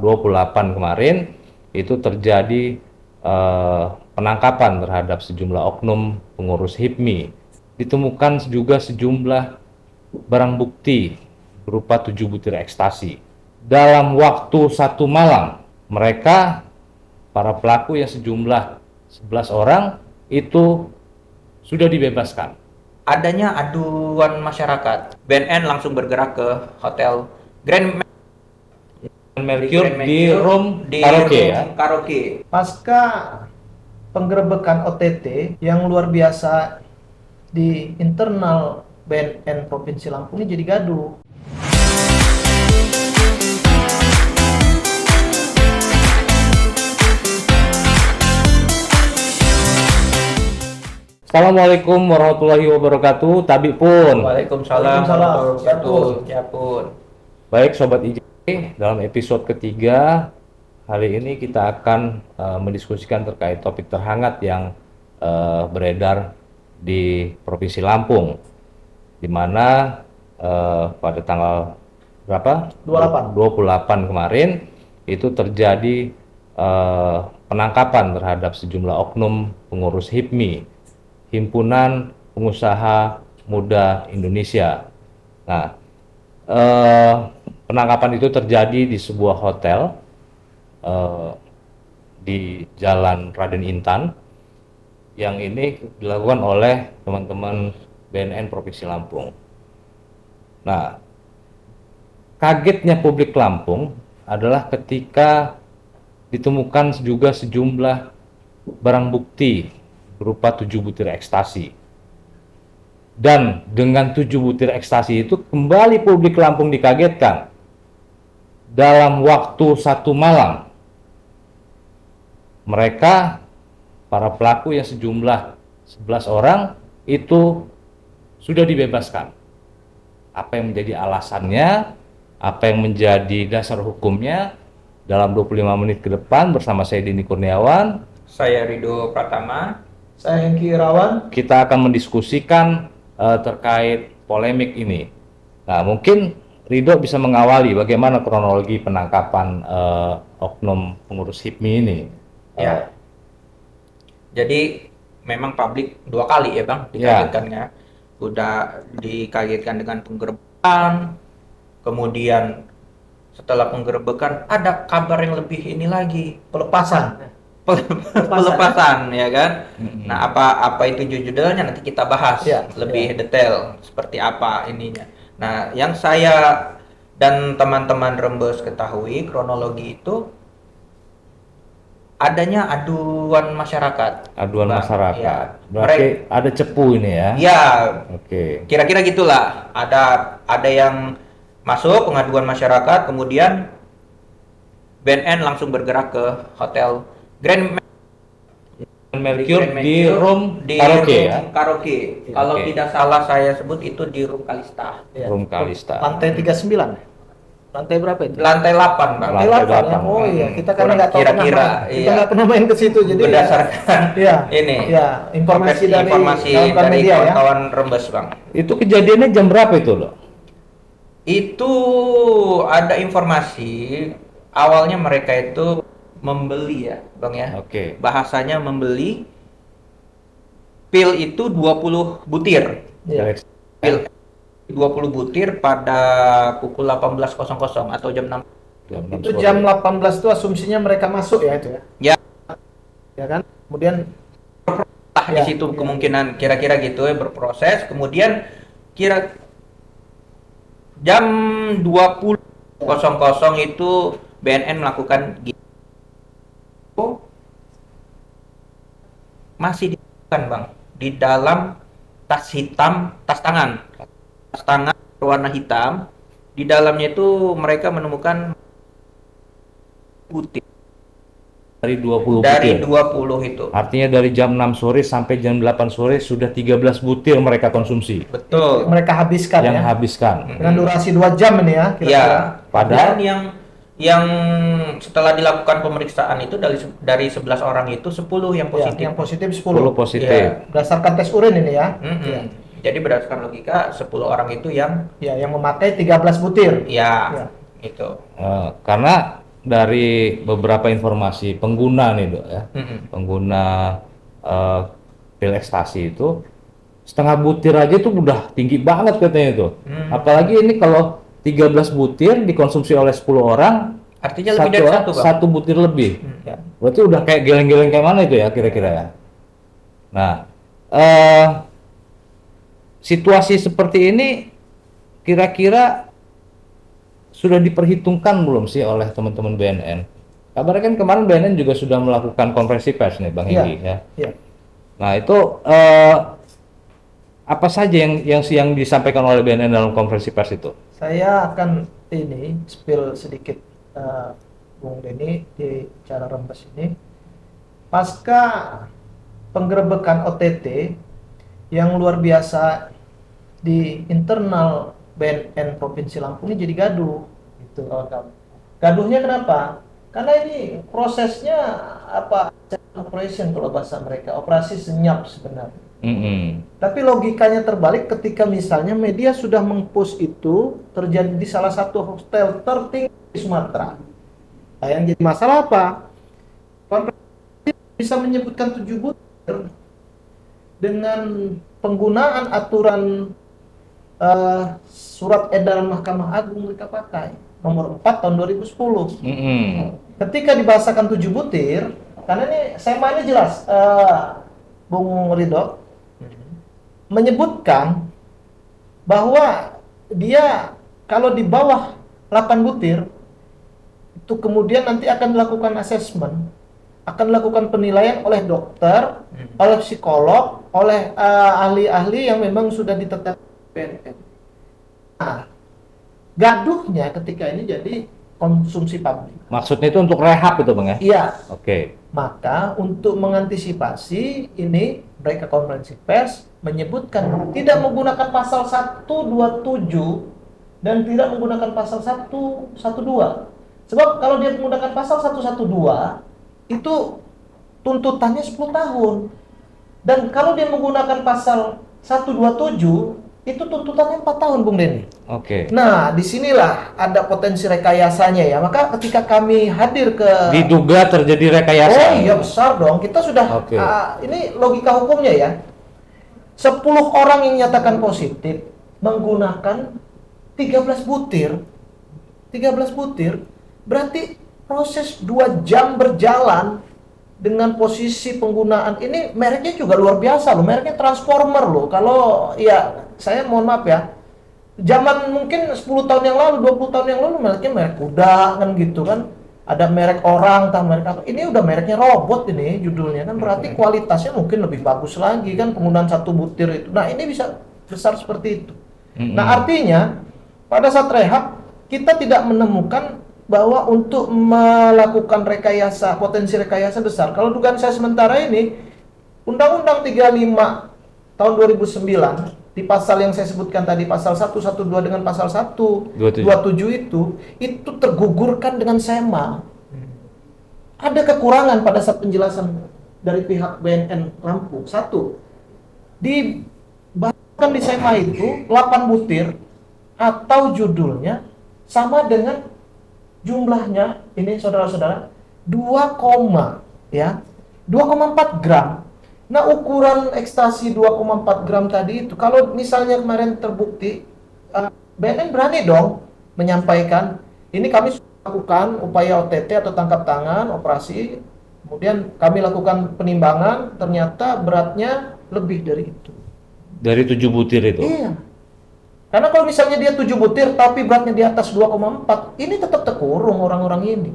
28 kemarin itu terjadi penangkapan terhadap sejumlah oknum pengurus HIPMI. Ditemukan juga sejumlah barang bukti berupa 7 butir ekstasi. Dalam waktu 1 malam, mereka, para pelaku yang sejumlah 11 orang, itu sudah dibebaskan. Adanya aduan masyarakat, BNN langsung bergerak ke hotel Grand Mercure di room karaoke ya. Karaoke. Pasca penggerebekan OTT yang luar biasa di internal BNN Provinsi Lampung ini jadi gaduh. Assalamualaikum warahmatullahi wabarakatuh. Tabi pun. Waalaikumsalam warahmatullahi wabarakatuh. Ya pun. Baik Sobat IJ, dalam episode ketiga hari ini kita akan mendiskusikan terkait topik terhangat yang beredar di Provinsi Lampung, di mana pada tanggal berapa? 28 kemarin itu terjadi penangkapan terhadap sejumlah oknum pengurus HIPMI, Himpunan Pengusaha Muda Indonesia. Nah, penangkapan itu terjadi di sebuah hotel di Jalan Raden Intan, yang ini dilakukan oleh teman-teman BNN Provinsi Lampung. Nah, kagetnya publik Lampung adalah ketika ditemukan juga sejumlah barang bukti berupa 7 butir ekstasi. Dan dengan 7 butir ekstasi itu kembali publik Lampung dikagetkan. Dalam waktu 1 malam, mereka, para pelaku yang sejumlah 11 orang, itu sudah dibebaskan. Apa yang menjadi alasannya, apa yang menjadi dasar hukumnya, dalam 25 menit ke depan bersama saya Dini Kurniawan, Saya Rido Pratama, Saya Hengki Irawan. kita akan mendiskusikan terkait polemik ini. Nah, mungkin Rido bisa mengawali bagaimana kronologi penangkapan oknum pengurus HIPMI ini. ya. Jadi memang publik 2 kali ya Bang dikagetkannya. Udah dikagetkan dengan penggerebekan, kemudian setelah penggerebekan ada kabar yang lebih ini lagi, Pelepasan. pelepasan ya kan. Nah, apa itu judulnya nanti kita bahas lebih detail seperti apa ininya. Nah, yang saya dan teman-teman Rembes ketahui kronologi itu adanya aduan masyarakat. Aduan Bang. masyarakat. Ya. Berarti ada cepu ini ya. Ya, Oke. kira-kira gitulah. Ada yang masuk pengaduan masyarakat, kemudian BNN langsung bergerak ke hotel Grand Mercure di room karaoke ya. Karaoke. Kalau tidak salah saya sebut itu di room Kalista. Room Kalista. Lantai 39. Lantai berapa itu? Lantai 8, Bang. Lantai Lantai 8 ya. 8. Oh iya, kita kan nggak tahu Kira-kira, kita nggak pernah main ke situ, jadi berdasarkan ya, ini ya, informasi dari kawan-kawan dari media ya. kawan-kawan Rembes, Bang. Itu kejadiannya jam berapa itu loh? Itu ada informasi awalnya mereka itu membeli ya, Bang ya. Oke. Bahasanya membeli pil itu 20 butir. Iya. Pil 20 butir pada pukul 18.00 atau jam 6. Itu jam 18 itu asumsinya mereka masuk ya itu ya. Ya, Ya kan? Kemudian di situ kemungkinan kira-kira gitu ya berproses. Kemudian kira jam 20.00 itu BNN melakukan gitu. Masih ditemukan Bang di dalam tas hitam, tas tangan berwarna hitam. Di dalamnya itu mereka menemukan butir Dari 20 dari butir. 20 itu. Artinya dari jam 6 sore sampai jam 8 sore sudah 13 butir mereka konsumsi. Betul. mereka habiskan Yang ya. habiskan. Dengan durasi 2 jam ini ya kira-kira. Ya, Padahal dan yang setelah dilakukan pemeriksaan itu dari 11 orang itu 10 yang Ya, positif. yang positif 10 10. positif. Ya. Berdasarkan tes urin ini ya. Mm-mm. Jadi berdasarkan logika 10 orang itu yang Ya, yang memakai 13 butir. ya. Itu. Karena dari beberapa informasi pengguna nih Dok ya, pengguna eh, pil ekstasi itu setengah butir aja itu udah tinggi banget katanya itu. Apalagi ini kalau 13 butir dikonsumsi oleh 10 orang, Artinya lebih dari satu, Bang. satu butir lebih. Ya. Berarti udah kayak geleng-geleng kayak mana itu ya kira-kira ya. Nah, situasi seperti ini kira-kira sudah diperhitungkan belum sih oleh teman-teman BNN? Kabarnya kan kemarin BNN juga sudah melakukan konferensi pers nih Bang Iya. Hengki ya. Iya. Nah itu apa saja yang disampaikan oleh BNN dalam konferensi pers itu? Saya akan ini spill sedikit Bung Denny di cara rembes ini. Pasca penggerebekan OTT yang luar biasa di internal BNN Provinsi Lampung ini jadi gaduh gitu kawan-kawan. Gaduhnya kenapa? Karena ini prosesnya operation kalau bahasa mereka, operasi senyap sebenarnya. Tapi logikanya terbalik ketika misalnya media sudah meng-push itu terjadi di salah satu hotel tertinggi di Sumatera. Nah, yang jadi masalah apa? Konferensi bisa menyebutkan 7 butir dengan penggunaan aturan surat edaran Mahkamah Agung mereka pakai nomor 4 tahun 2010. Ketika dibahasakan 7 butir, karena ini SEMA ini jelas Bung Ridho menyebutkan bahwa dia kalau di bawah 8 butir itu kemudian nanti akan dilakukan asesmen, akan dilakukan penilaian oleh dokter, oleh psikolog, oleh ahli-ahli yang memang sudah ditetapkan BNN. Nah, gaduhnya ketika ini jadi konsumsi publik. Maksudnya itu untuk rehab itu Bang ya? Iya. Oke. Maka untuk mengantisipasi ini mereka konferensi pers menyebutkan tidak menggunakan pasal 127 dan tidak menggunakan pasal 112. Sebab kalau dia menggunakan pasal 112 itu tuntutannya 10 tahun. Dan kalau dia menggunakan pasal 127 itu tuntutannya 4 tahun, Bung Denny. Oke. Nah, disinilah ada potensi rekayasanya ya. Maka ketika kami hadir ke... Diduga terjadi rekayasa. Oh iya, besar dong. Kita sudah... Oke. Ini logika hukumnya ya. 10 orang yang nyatakan positif menggunakan 13 butir. 13 butir. Berarti proses 2 jam berjalan dengan posisi penggunaan ini mereknya juga luar biasa loh, mereknya Transformer loh. Kalau ya saya mohon maaf ya, zaman mungkin 10 tahun yang lalu, 20 tahun yang lalu mereknya merek kuda kan gitu kan, ada merek orang, entah merek apa. Ini udah mereknya robot ini judulnya kan, berarti kualitasnya mungkin lebih bagus lagi kan penggunaan 1 butir itu. Nah ini bisa besar seperti itu. Nah artinya pada saat rehab kita tidak menemukan bahwa untuk melakukan rekayasa, potensi rekayasa besar. Kalau dugaan saya sementara ini, Undang-Undang 35 tahun 2009, di pasal yang saya sebutkan tadi, pasal 112 dengan pasal 127 itu tergugurkan dengan SEMA. Ada kekurangan pada saat penjelasan dari pihak BNN Lampung. 1, dibahaskan di SEMA itu 8 butir atau judulnya sama dengan jumlahnya ini saudara-saudara 2,4 gram. Nah ukuran ekstasi 2,4 gram tadi itu kalau misalnya kemarin terbukti BNN berani dong menyampaikan ini kami sudah lakukan upaya OTT atau tangkap tangan operasi, kemudian kami lakukan penimbangan ternyata beratnya lebih dari itu. Dari 7 butir itu? Iya. Karena kalau misalnya dia 7 butir tapi beratnya di atas 2,4, ini tetap terkurung orang-orang ini.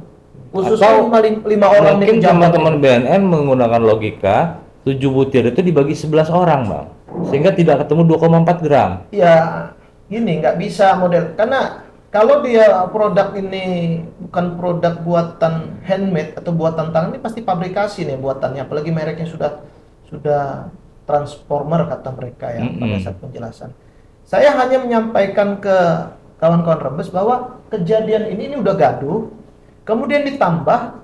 Khususnya 5 orang mungkin ini. teman-teman BNN menggunakan logika 7 butir itu dibagi 11 orang, Bang. Sehingga tidak ketemu 2,4 gram. Ya, gini nggak bisa model. Karena kalau dia produk ini bukan produk buatan handmade atau buatan tangan, ini pasti pabrikasi nih buatannya. Apalagi mereknya sudah transformer kata mereka ya pada saat penjelasan. Saya hanya menyampaikan ke kawan-kawan Rembes bahwa kejadian ini udah gaduh, kemudian ditambah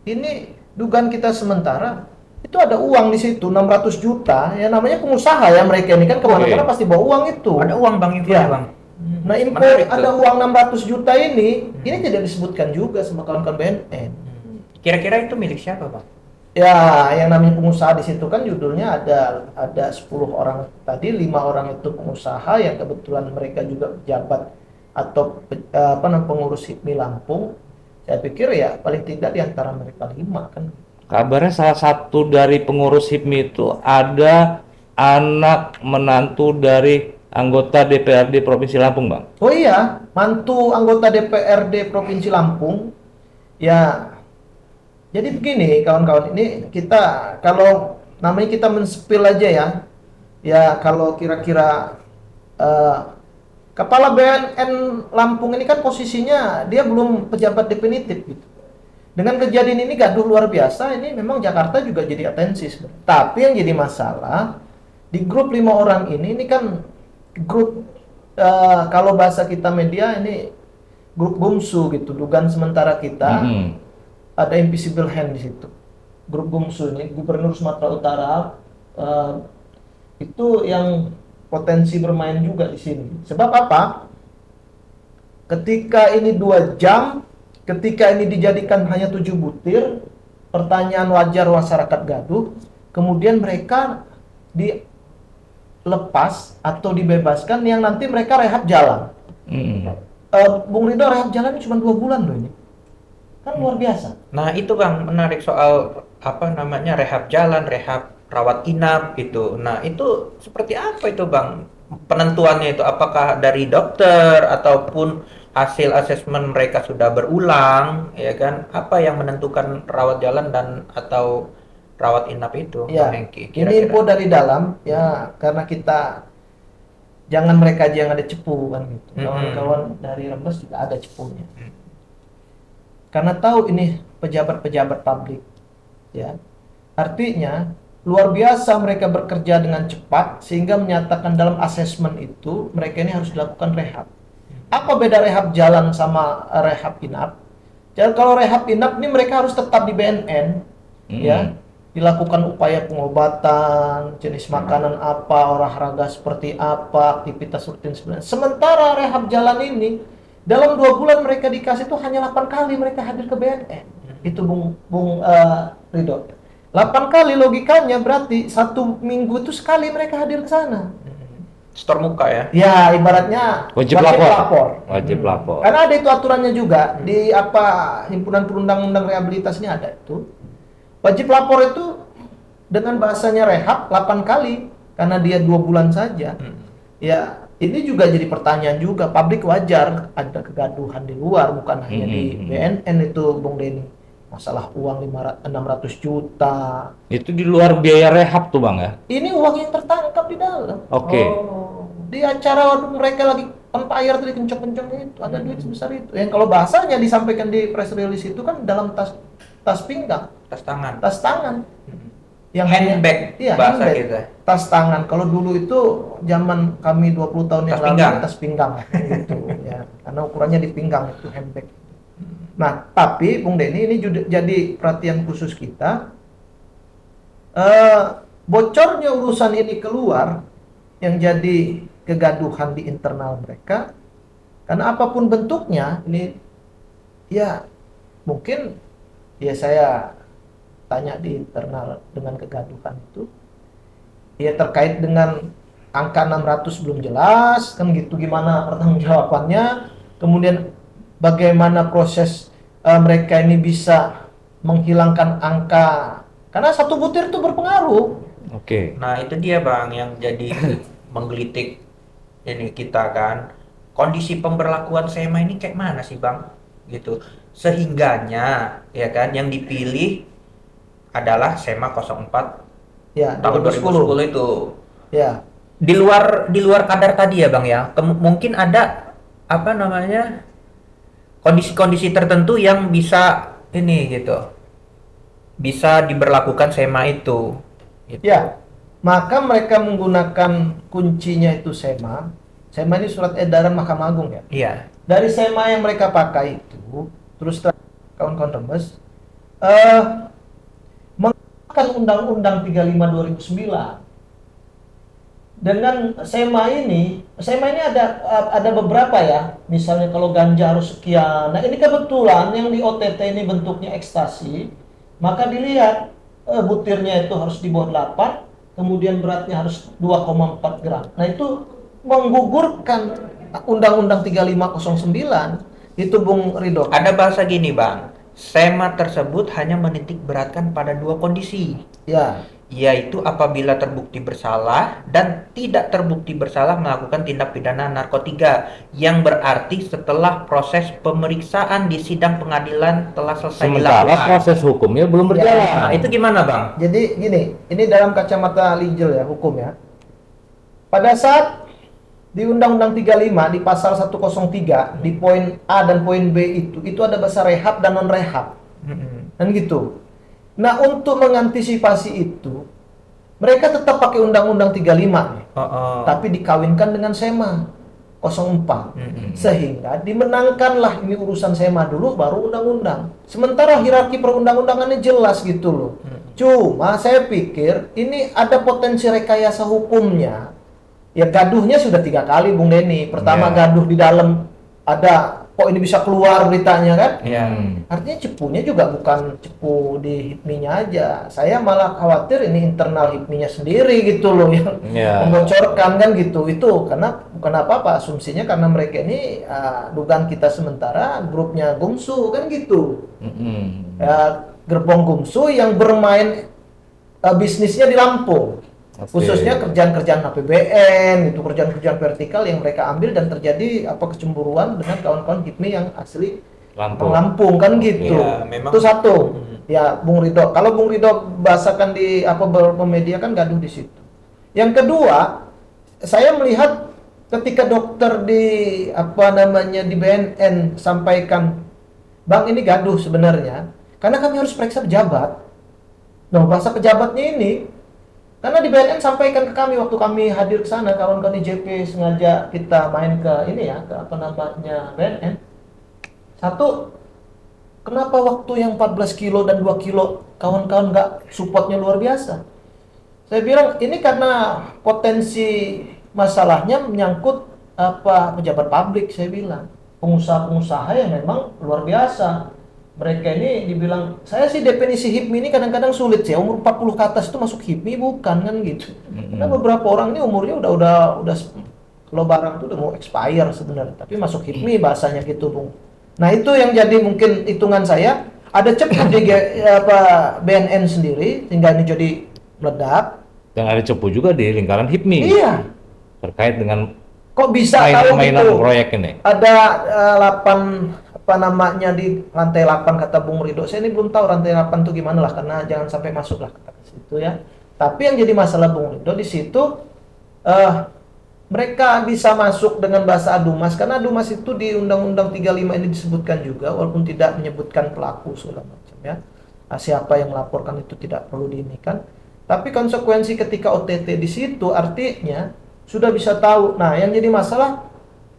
ini dugaan kita sementara itu ada uang di situ 600 juta ya namanya pengusaha ya mereka ini kan kemana-mana pasti bawa uang itu. Ada uang Bang itu ya Bang. Nah, info Menarik ada tuh. uang 600 juta ini tidak disebutkan juga sama kawan-kawan BNN. Kira-kira itu milik siapa, Bang? Ya, yang namanya pengusaha di situ kan judulnya ada 10 orang tadi, 5 orang itu pengusaha yang kebetulan mereka juga pejabat atau pengurus HIPMI Lampung. Saya pikir ya paling tidak di antara mereka 5 kan. Kabarnya salah satu dari pengurus HIPMI itu ada anak menantu dari anggota DPRD Provinsi Lampung, Bang. Oh iya, mantu anggota DPRD Provinsi Lampung. Ya, jadi begini kawan-kawan, ini kita kalau namanya kita men-spill aja ya. Ya kalau kira-kira eh, Kepala BNN Lampung ini kan posisinya dia belum pejabat definitif gitu. Dengan kejadian ini gaduh luar biasa, ini memang Jakarta juga jadi atensi sebenarnya. Tapi yang jadi masalah di grup 5 orang ini kan grup kalau bahasa kita media ini grup bungsu gitu, dugaan sementara kita ada invisible hand di situ. Grup bungsu ini Gubernur Sumatera Utara eh, itu yang potensi bermain juga di sini. Sebab apa? Ketika ini 2 jam, ketika ini dijadikan hanya 7 butir, pertanyaan wajar masyarakat gaduh, kemudian mereka dilepas atau dibebaskan yang nanti mereka rehab jalan. Bung Ridho, rehab jalan cuma 2 bulan loh ini. Kan luar biasa. Nah, itu Bang, menarik soal apa namanya rehab jalan, rehab rawat inap gitu. Nah, itu seperti apa itu Bang? Penentuannya itu apakah dari dokter ataupun hasil asesmen mereka sudah berulang, ya kan? Apa yang menentukan rawat jalan dan atau rawat inap itu, Ya, Bang Hengki? ini info dari dalam ya, karena kita jangan mereka aja yang ada cepu kan gitu. Kawan-kawan dari Rembes juga ada cepunya. Karena tahu ini pejabat-pejabat publik, ya. Artinya luar biasa mereka bekerja dengan cepat sehingga menyatakan dalam asesmen itu mereka ini harus dilakukan rehab. Apa beda rehab jalan sama rehab inap? Jadi kalau rehab inap ini mereka harus tetap di BNN, ya. Dilakukan upaya pengobatan, jenis makanan apa, olahraga seperti apa, aktivitas rutin sebenarnya. Sementara rehab jalan ini dalam 2 bulan mereka dikasih itu hanya 8 kali mereka hadir ke BNN. Itu Bung Ridho. 8 kali logikanya berarti 1 minggu itu sekali mereka hadir ke sana. Store muka ya? Ya, ibaratnya Wajib lapor. Wajib lapor. Karena ada itu aturannya juga di Himpunan Perundang-undang Rehabilitas ini ada itu. Wajib lapor itu dengan bahasanya rehab 8 kali karena dia 2 bulan saja. Ya, ini juga jadi pertanyaan juga. Publik wajar ada kegaduhan di luar, bukan hanya di BNN itu, Bung Denny. Masalah uang 600 juta. Itu di luar biaya rehab tuh Bang ya? Ini uang yang tertangkap di dalam. Oke. Di acara mereka lagi on fire tadi kencang-kencangnya itu ada duit sebesar itu. Yang kalau bahasanya disampaikan di press release itu kan dalam tas pinggang, Tas tangan. tas tangan. Yang Handbag, iya, bahasa handbag. kita. Tas tangan. Kalau dulu itu zaman kami 20 tahun yang Tas lalu pinggang. tas pinggang gitu ya. Karena ukurannya di pinggang itu handbag. Nah, tapi Bung Denny ini juga jadi perhatian khusus kita. Bocornya urusan ini keluar yang jadi kegaduhan di internal mereka. Karena apapun bentuknya ini ya mungkin ya saya tanya di internal dengan kegaduhan itu ya terkait dengan angka 600 belum jelas kan gitu, gimana pertanggungjawabannya, kemudian bagaimana proses mereka ini bisa menghilangkan angka, karena 1 butir itu berpengaruh. Oke. Nah, itu dia Bang yang jadi menggelitik ini kita kan. Kondisi pemberlakuan SEMA ini kayak mana sih Bang? Gitu. Sehingganya ya kan yang dipilih adalah SEMA 04 Ya, tahun 2010 itu. Ya. Di luar kadar tadi ya Bang ya. Mungkin ada apa namanya? Kondisi-kondisi tertentu yang bisa ini gitu. Bisa diberlakukan SEMA itu. Gitu. Ya, maka mereka menggunakan kuncinya itu SEMA. SEMA ini surat edaran Mahkamah Agung ya. Iya. Dari SEMA yang mereka pakai itu, terus kawan-kawan Rembes, menggunakan Undang-Undang 35 2009. dengan SEMA ini ada beberapa ya. Misalnya kalau ganja harus sekian. Nah, ini kebetulan yang di OTT ini bentuknya ekstasi, maka dilihat butirnya itu harus di bawah 8, kemudian beratnya harus 2,4 gram. Nah, itu menggugurkan Undang-Undang 3509 itu Bung Ridho. Ada bahasa gini Bang, SEMA tersebut hanya menitik beratkan pada 2 kondisi, Ya, yaitu apabila terbukti bersalah dan tidak terbukti bersalah melakukan tindak pidana narkotika, yang berarti setelah proses pemeriksaan di sidang pengadilan telah selesai Sementara dilakukan. proses hukumnya belum Ya. berjalan. Nah, itu gimana Bang? jadi gini, ini dalam kacamata legal ya, hukum ya. Pada saat di Undang-Undang 35 di pasal 103 di poin A dan poin B itu ada bahasa rehab dan non rehab. Dan gitu. Nah, untuk mengantisipasi itu mereka tetap pakai Undang-Undang 35 nih, tapi dikawinkan dengan SEMA 04. Sehingga dimenangkanlah ini urusan SEMA dulu baru undang-undang. Sementara hierarki perundang-undangannya jelas gitu loh. Cuma saya pikir ini ada potensi rekayasa hukumnya. Ya gaduhnya sudah 3 kali Bung Denny. Pertama Ya. gaduh di dalam ada kok ini bisa keluar beritanya kan? Ya. Artinya cepunya juga bukan cepu di HIPMI-nya aja. Saya malah khawatir ini internal HIPMI-nya sendiri gitu loh yang Ya. membocorkan kan gitu. Itu karena bukan apa-apa asumsinya karena mereka ini dugaan kita sementara grupnya Gumsu kan gitu. Ya, gerbong Gumsu yang bermain bisnisnya di Lampung. Oke. Khususnya kerjaan-kerjaan APBN, itu kerjaan-kerjaan vertikal yang mereka ambil dan terjadi kecemburuan dengan kawan-kawan HIPMI yang asli Lampung kan gitu. Ya, memang. Itu satu. Ya, Bung Ridho. Kalau Bung Ridho bahasakan di beberapa media kan gaduh di situ. Yang kedua, saya melihat ketika dokter di di BNN sampaikan, Bang ini gaduh sebenarnya, karena kami harus periksa pejabat. Nah, bahasa pejabatnya ini karena di BNN sampaikan ke kami waktu kami hadir ke sana, kawan-kawan IJP sengaja kita main ke ini ya, ke BNN. Satu, kenapa waktu yang 14 kilo dan 2 kilo kawan-kawan nggak supportnya luar biasa? Saya bilang ini karena potensi masalahnya menyangkut pejabat publik, saya bilang. Pengusaha-pengusaha yang memang luar biasa. Mereka ini dibilang, saya sih definisi HIPMI ini kadang-kadang sulit sih. Umur 40 ke atas itu masuk HIPMI bukan kan gitu. Karena beberapa orang ini umurnya udah kalau barang itu udah mau expire sebenarnya, tapi masuk HIPMI bahasanya gitu, Bung. Nah, itu yang jadi mungkin hitungan saya ada cepu di BNN sendiri sehingga ini jadi meledak. Dan ada cepu juga di lingkaran HIPMI Iya. terkait dengan Kok bisa tahu mainan gitu? proyek ini. Ada 8 di lantai 8 kata Bung Ridho. Saya ini belum tahu lantai 8 itu gimana lah karena jangan sampai masuk lah kata situ ya. Tapi yang jadi masalah Bung Ridho di situ mereka bisa masuk dengan bahasa adumas karena adumas itu di Undang-Undang 35 ini disebutkan juga walaupun tidak menyebutkan pelaku segala macam ya. Siapa yang melaporkan itu tidak perlu diinikan. Tapi konsekuensi ketika OTT di situ artinya sudah bisa tahu. Nah, yang jadi masalah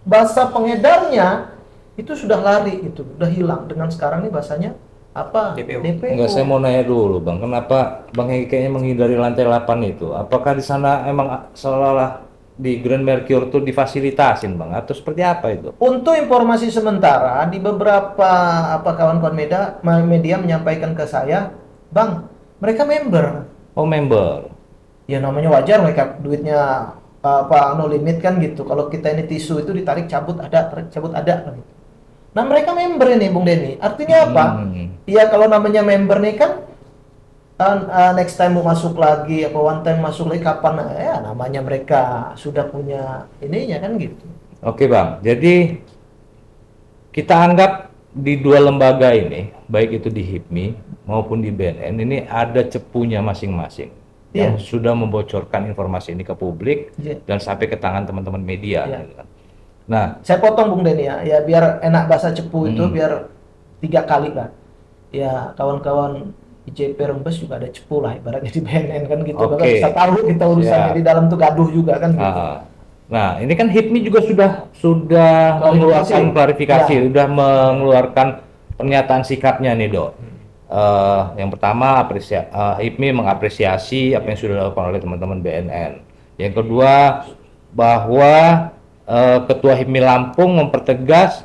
bahasa pengedarnya itu sudah lari gitu, udah hilang dengan sekarang nih bahasanya DPO. Enggak, saya mau nanya dulu Bang, kenapa Bang Hegi kayaknya menghindari lantai 8 itu? Apakah di sana emang seolah-olah di Grand Mercure tuh difasilitasin Bang atau seperti apa itu? Untuk informasi sementara di beberapa kawan-kawan media menyampaikan ke saya, Bang, mereka member. Oh, member. Ya namanya wajar mereka duitnya no limit kan gitu. Kalau kita ini tisu itu ditarik cabut ada, tarik cabut ada kan gitu. Nah, mereka member ini Bung Denny. Artinya apa? Iya, kalau namanya member nih kan next time mau masuk lagi one time masuk lagi kapan ya namanya mereka sudah punya ininya kan gitu. Oke Bang, jadi kita anggap di 2 lembaga ini, baik itu di HIPMI maupun di BNN ini ada cepunya masing-masing yang sudah membocorkan informasi ini ke publik dan sampai ke tangan teman-teman media. Gitu kan. Nah, saya potong Bung Denny ya biar enak bahasa cepu itu biar 3 kali kan. Ya kawan-kawan IJP Rembes juga ada cepu lah ibaratnya di BNN kan gitu. Kan bisa tahu kita urusannya di dalam tuh gaduh juga kan gitu. Nah, ini kan HIPMI juga sudah mengeluarkan klarifikasi, sudah mengeluarkan pernyataan sikapnya nih, Dok. Yang pertama HIPMI mengapresiasi apa yang sudah dilakukan oleh teman-teman BNN. Yang kedua, bahwa Ketua HIPMI Lampung mempertegas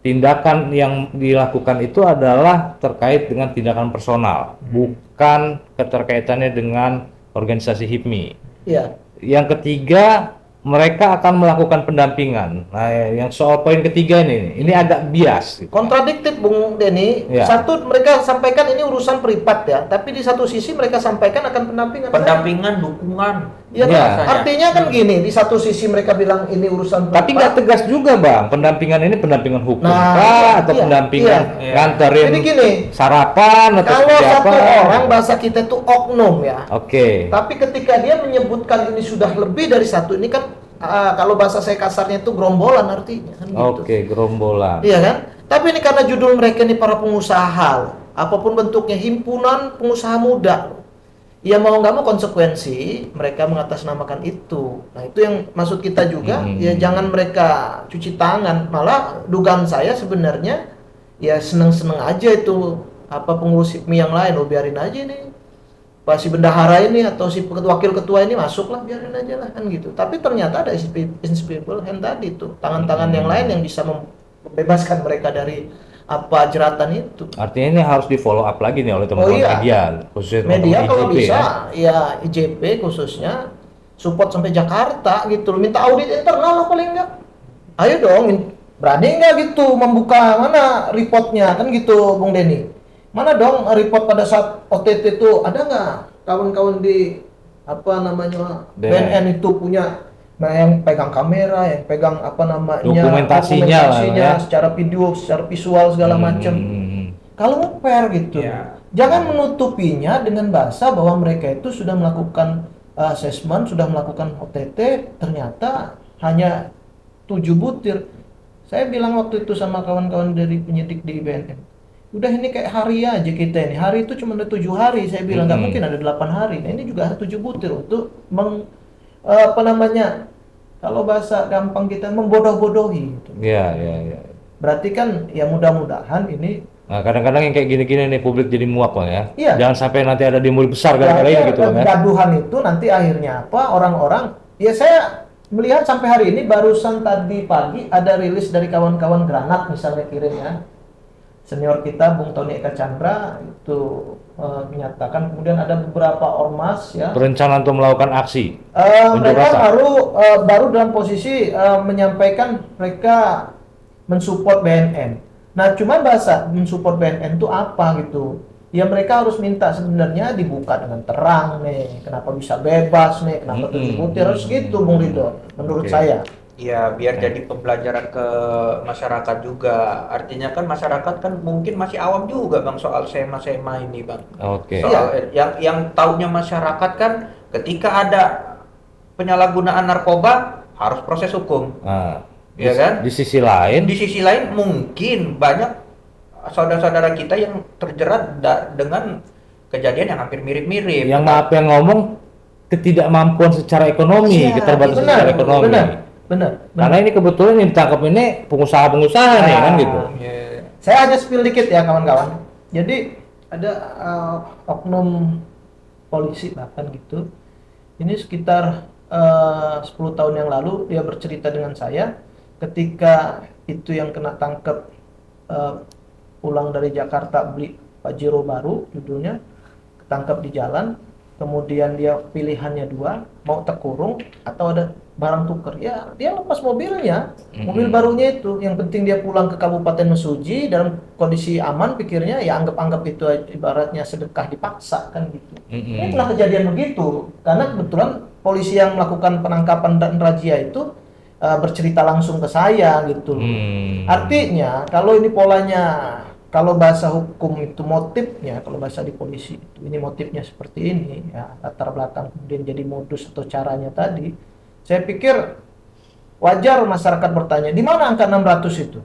tindakan yang dilakukan itu adalah terkait dengan tindakan personal, bukan keterkaitannya dengan organisasi HIPMI. Iya. Yang ketiga, mereka akan melakukan pendampingan. Nah, yang soal poin ketiga ini agak bias. Gitu. Kontradiktif Bung Denny. Ya. Satu, mereka sampaikan ini urusan privat ya, tapi di satu sisi mereka sampaikan akan pendampingan. Pendampingan, dukungan. Ya, Ya. artinya kan gini, di satu sisi mereka bilang ini urusan privat. Tapi nggak tegas juga, Bang. Pendampingan ini pendampingan hukum Nah, kah, atau iya, pendampingan iya. nganterin Jadi gini, sarapan atau kalau seperti satu apa? orang bahasa kita itu oknum ya. Oke. Tapi ketika dia menyebutkan ini sudah lebih dari satu, ini kan kalau bahasa saya kasarnya itu gerombolan artinya kan gitu. Oke, gerombolan. Iya kan? Tapi ini karena judul mereka ini para pengusaha, apapun bentuknya, himpunan pengusaha muda. Ya mau nggak mau konsekuensi mereka mengatasnamakan itu. Nah itu yang maksud kita juga, ya jangan mereka cuci tangan. Malah dugaan saya sebenarnya ya seneng-seneng aja itu apa pengurus HIPMI yang lain, biarin aja nih. Pak si bendahara ini atau si wakil ketua ini masuklah, biarin aja lah kan gitu. Tapi ternyata ada inspirable hand tadi tuh, tangan-tangan yang lain yang bisa membebaskan mereka dari apa jeratan itu. Artinya ini harus di follow up lagi nih oleh teman-teman media, khususnya Media teman-teman kalau IJP, bisa ya IJP khususnya support sampai Jakarta gitu, minta audit internal lah paling enggak. Ayo dong, berani nggak gitu membuka mana reportnya kan gitu, Bung Denny. Mana dong report pada saat OTT itu, ada nggak kawan-kawan di apa namanya BNN itu punya, nah yang pegang kamera, yang pegang apa namanya dokumentasinya lah, ya. secara video, secara visual segala macam. Kalau fair gitu, jangan menutupinya dengan bahasa bahwa mereka itu sudah melakukan assessment, sudah melakukan OTT, ternyata hanya 7 butir. Saya bilang waktu itu sama kawan-kawan dari penyidik di BNN, udah ini kayak hari aja kita ini, hari itu cuma ada 7 hari, saya bilang nggak mungkin ada 8 hari. Nah ini juga 7 butir untuk apa namanya, kalau bahasa gampang kita membodoh-bodohi gitu. Iya. Berarti kan ya mudah-mudahan ini. Nah, kadang-kadang yang kayak gini-gini nih publik jadi muak, Bang ya. Iya. Jangan sampai nanti ada demo besar gara-gara ini gitu, Bang ya. Kegaduhan itu nanti akhirnya apa, orang-orang, ya saya melihat sampai hari ini barusan tadi pagi ada rilis dari kawan-kawan Granat misalnya kirimnya. Senior kita Bung Tony Eka Chandra itu menyatakan, kemudian ada beberapa ormas ya Berencana untuk melakukan aksi. mereka baru dalam posisi menyampaikan mereka mensupport BNN. Nah cuman bahasa mensupport BNN itu apa gitu ya, mereka harus minta sebenarnya dibuka dengan terang nih, kenapa bisa bebas nih, kenapa 7 butir, harus gitu Bung Ridho menurut saya. Ya biar jadi pembelajaran ke masyarakat juga. Artinya kan masyarakat kan mungkin masih awam juga Bang soal sema-sema ini Bang. Oke. Soal yang taunya masyarakat kan ketika ada penyalahgunaan narkoba harus proses hukum. Nah, Ya kan? Di sisi lain, Di sisi lain mungkin banyak saudara-saudara kita yang terjerat dengan kejadian yang hampir mirip-mirip. yang maaf yang ngomong ketidakmampuan secara ekonomi, Iya, keterbatasan benar, secara ekonomi. Benar. Karena ini kebetulan yang ditangkap ini pengusaha-pengusaha nih kan gitu. Saya hanya spill dikit ya kawan-kawan. Jadi ada oknum polisi bahkan gitu. Ini sekitar 10 tahun yang lalu dia bercerita dengan saya ketika itu yang kena tangkap pulang dari Jakarta beli Pajero baru judulnya, ketangkap di jalan, kemudian dia pilihannya 2, mau terkurung atau ada barang tuker. Ya dia lepas mobilnya, mobil barunya itu, yang penting dia pulang ke Kabupaten Mesuji dalam kondisi aman, pikirnya ya anggap itu ibaratnya sedekah dipaksa kan gitu. Ini pernah kejadian begitu karena kebetulan polisi yang melakukan penangkapan dan razia itu bercerita langsung ke saya gitu. Artinya kalau ini polanya, kalau bahasa hukum itu motifnya, kalau bahasa di polisi itu ini motifnya seperti ini ya, latar belakang kemudian jadi modus atau caranya tadi, saya pikir wajar masyarakat bertanya, di mana angka 600 itu?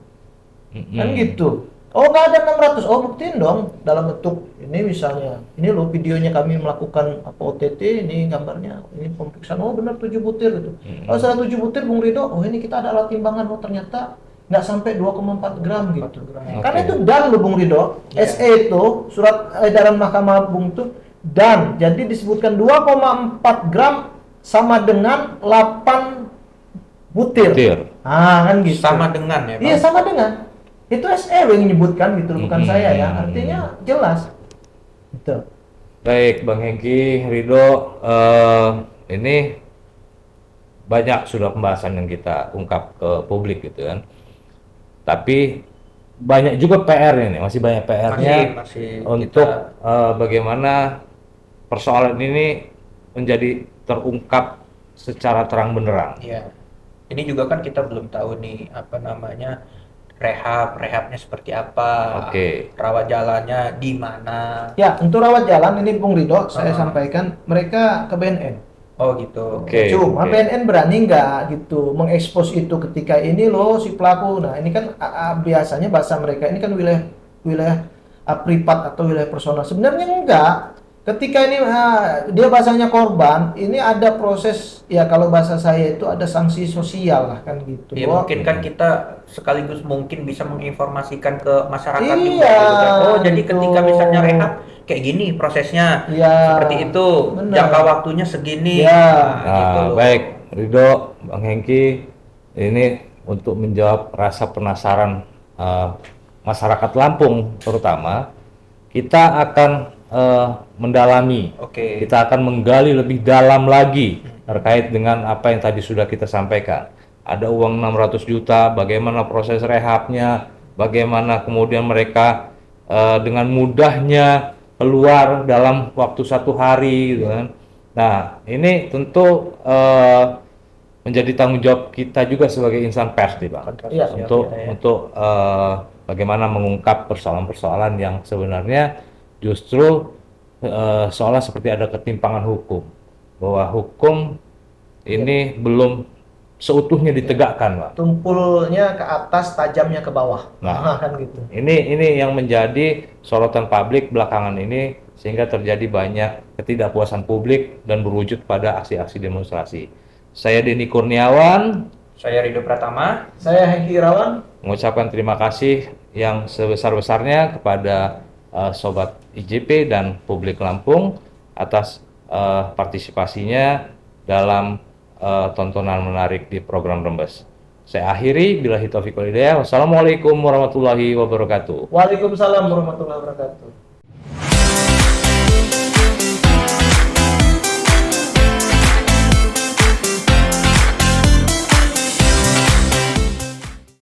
Kan gitu. Oh nggak ada 600, oh buktiin dong dalam bentuk ini misalnya, ini loh videonya kami melakukan apa OTT, ini gambarnya, ini pemeriksaan, oh benar 7 butir gitu. Kalau salah 7 butir Bung Ridho, oh ini kita ada alat timbangan, oh ternyata nggak sampai 2,4 gram gitu. Karena itu dan loh Bung Ridho, SE itu surat edaran Mahkamah Agung itu dan, jadi disebutkan 2,4 gram sama dengan 8 butir. Butir. Ah, kan gitu. Sama dengan ya, Bang? Iya, sama dengan. Itu SEW yang menyebutkan gitu, bukan saya ya. Artinya jelas. Gitu. Baik, Bang Hengki, Ridho, ini banyak sudah pembahasan yang kita ungkap ke publik gitu kan. Tapi banyak juga PR ini, masih banyak PR-nya masih untuk kita bagaimana persoalan ini menjadi terungkap secara terang benderang. ya. Ini juga kan kita belum tahu nih apa namanya rehabnya seperti apa, Oke. rawat jalannya di mana. Ya, untuk rawat jalan ini Bung Ridho, saya Ah. sampaikan mereka ke BNN. Oh gitu. Oke. Cuma oke. BNN berani nggak gitu mengekspos itu ketika ini loh si pelaku. Nah ini kan biasanya bahasa mereka ini kan wilayah wilayah privat atau wilayah personal. Sebenarnya enggak. Ketika ini dia bahasanya korban, ini ada proses ya kalau bahasa saya itu ada sanksi sosial lah kan gitu. Ya Bahwa- mungkin kan kita sekaligus mungkin bisa menginformasikan ke masyarakat Iya, juga gitu kan. Oh jadi gitu. ketika misalnya rehab kayak gini prosesnya, Iya, seperti itu, benar. jangka waktunya segini. Iya. Gitu loh. Baik, Ridho, Bang Hengki, ini untuk menjawab rasa penasaran masyarakat Lampung terutama, kita akan mendalami, Oke. kita akan menggali lebih dalam lagi terkait dengan apa yang tadi sudah kita sampaikan. Ada uang 600 juta, bagaimana proses rehabnya, bagaimana kemudian mereka dengan mudahnya keluar dalam waktu 1 hari gitu kan. Nah, ini tentu menjadi tanggung jawab kita juga sebagai insan pers nih, Bang. Iya. Untuk bagaimana mengungkap persoalan-persoalan yang sebenarnya justru seolah seperti ada ketimpangan hukum, bahwa hukum ini belum seutuhnya ditegakkan, Pak. tumpulnya ke atas, tajamnya ke bawah. Nah. Kan gitu. Ini yang menjadi sorotan publik belakangan ini, sehingga terjadi banyak ketidakpuasan publik dan berwujud pada aksi-aksi demonstrasi. Saya Denny Kurniawan Saya Ridho Pratama. Saya Hengki Irawan. mengucapkan terima kasih yang sebesar-besarnya kepada Sobat IJP dan publik Lampung atas partisipasinya dalam tontonan menarik di program Rembes. Saya akhiri, billahi taufiq wal hidayah. Wassalamualaikum warahmatullahi wabarakatuh. Waalaikumsalam warahmatullahi wabarakatuh.